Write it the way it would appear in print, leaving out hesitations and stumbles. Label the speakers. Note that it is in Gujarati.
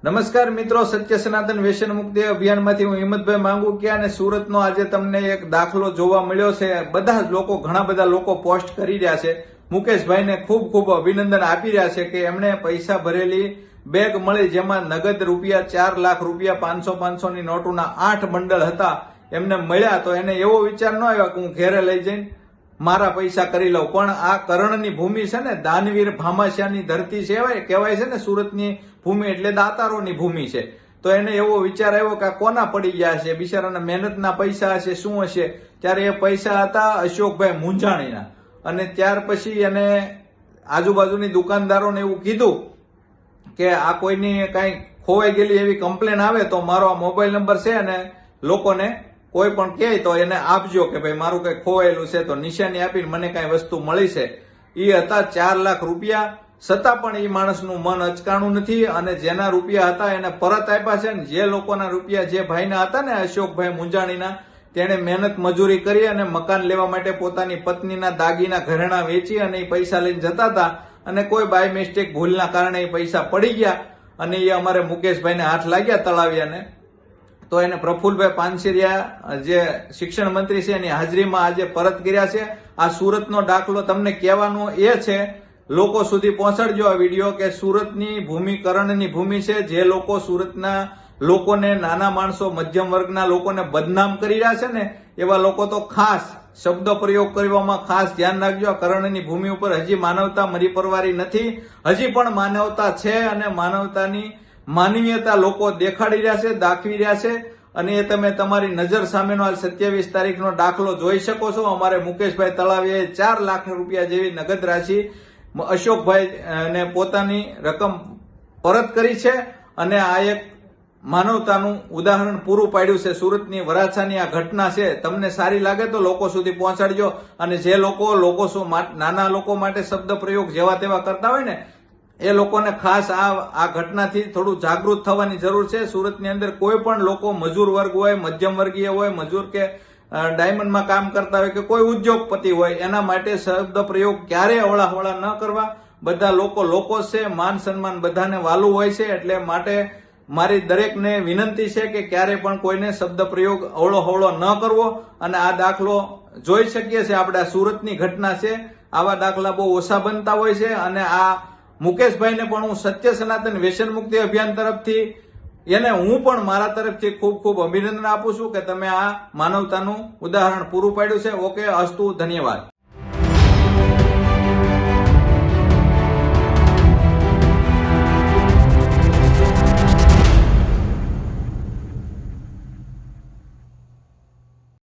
Speaker 1: નમસ્કાર મિત્રો, સત્ય સનાતન વ્યસન મુક્તિ અભિયાનમાંથી હું હિંમતભાઈ માંગુકિયા અને સુરતનો આજે તમને એક દાખલો જોવા મળ્યો છે. બધા જ લોકો, ઘણા બધા લોકો પોસ્ટ કરી રહ્યા છે. મુકેશભાઈને ખૂબ ખૂબ અભિનંદન આપી રહ્યા છે કે એમણે પૈસા ભરેલી બેગ મળી, જેમાં નગદ રૂપિયા 4 લાખ રૂપિયા 500 ની નોટોના 8 બંડલ હતા એમને મળ્યા. તો એને એવો વિચાર ન આવ્યો કે હું ઘેરે લઈ જઈને મારા પૈસા કરી લઉં. પણ આ કરણની ભૂમિ છે ને, દાનવીર ભામાશાની ધરતી છે, કહેવાય છે ને, સુરતની ભૂમિ એટલે દાતારોની ભૂમિ છે. તો એને એવો વિચાર આવ્યો કે આ કોના પડી ગયા છે, બિચારાના મહેનતના પૈસા હશે, શું હશે. ત્યારે એ પૈસા હતા અશોકભાઈ મુંજાણીના. અને ત્યાર પછી એને આજુબાજુની દુકાનદારોને એવું કીધું કે આ કોઈની કઈ ખોવાઈ ગયેલી એવી કમ્પ્લેન આવે તો મારો આ મોબાઈલ નંબર છે અને લોકોને કોઈ પણ કહે તો એને આપજો કે ભાઈ મારું કઈ ખોવાયેલું છે, તો નિશાની આપીને મને કઈ વસ્તુ મળી છે. એ હતા 4 લાખ રૂપિયા. છતાં પણ એ માણસનું મન અચકાણું નથી અને જેના રૂપિયા હતા એને પરત આપ્યા છે. જે લોકોના રૂપિયા, જે ભાઈના હતા ને અશોકભાઈ મુંજાણીના, તેણે મહેનત મજૂરી કરી અને મકાન લેવા માટે પોતાની પત્નીના દાગીના ઘરેણા વેચી અને એ પૈસા લઈને જતા હતા અને કોઈ બાય મિસ્ટેક ભૂલના કારણે એ પૈસા પડી ગયા અને એ અમારે મુકેશભાઈને હાથ લાગ્યા તળાવિયાને. તો એને પ્રફુલભાઈ પાનસેરિયા જે શિક્ષણ મંત્રી છે એની હાજરીમાં આજે પરત કર્યા છે. આ સુરતનો દાખલો તમને કહેવાનો એ છે, લોકો સુધી પહોંચાડજો આ વિડીયો કે સુરતની ભૂમિ કરણની ભૂમિ છે. જે લોકો સુરતના લોકોને, નાના માણસો, મધ્યમ વર્ગના લોકોને બદનામ કરી રહ્યા છે ને, એવા લોકો તો ખાસ શબ્દ પ્રયોગ કરવામાં ખાસ ધ્યાન રાખજો. આ કરણની ભૂમિ ઉપર હજી માનવતા મરી પરવારી નથી. હજી પણ માનવતા છે અને માનવતાની માનવીયતા લોકો દેખાડી રહ્યા છે, દાખવી રહ્યા છે. અને એ તમે તમારી નજર સામેનો આ 27 તારીખનો દાખલો જોઈ શકો છો. અમારે મુકેશભાઈ તળાવીએ 4 લાખ રૂપિયા જેવી નગદ રાશિ અશોકભાઈ ને પોતાની રકમ પરત કરી છે અને આ એક માનવતાનું ઉદાહરણ પૂરું પાડ્યું છે. સુરતની વરાછાની આ ઘટના છે. તમને સારી લાગે તો લોકો સુધી પહોંચાડજો. અને જે લોકો નાના લોકો માટે શબ્દ પ્રયોગ જેવા તેવા કરતા હોય ને, એ લોકોને ખાસ આ ઘટનાથી થોડું જાગૃત થવાની જરૂર છે. સુરતની અંદર કોઈ પણ લોકો, મજૂર વર્ગ હોય, મધ્યમ વર્ગીય હોય, મજૂર કે ડાયમંડમાં કામ કરતા હોય કે કોઈ ઉદ્યોગપતિ હોય, એના માટે શબ્દ પ્રયોગ ક્યારેય અવળાહવળા ન કરવા. બધા લોકો છે, માન સન્માન બધાને વાલું હોય છે. એટલે માટે મારી દરેકને વિનંતી છે કે ક્યારે પણ કોઈને શબ્દ પ્રયોગ અવળો હવળો ન કરવો. અને આ દાખલો જોઈ શકીએ છીએ આપણે, આ સુરતની ઘટના છે. આવા દાખલા બહુ ઓછા બનતા હોય છે. અને આ મુકેશભાઈને પણ હું સત્ય સનાતન વ્યસન મુક્તિ અભિયાન તરફથી, એને હું પણ મારા તરફથી ખૂબ ખૂબ અભિનંદન આપું છું કે તમે આ માનવતાનું ઉદાહરણ પૂરું પાડ્યું છે. ઓકે, અસ્તુ, ધન્યવાદ.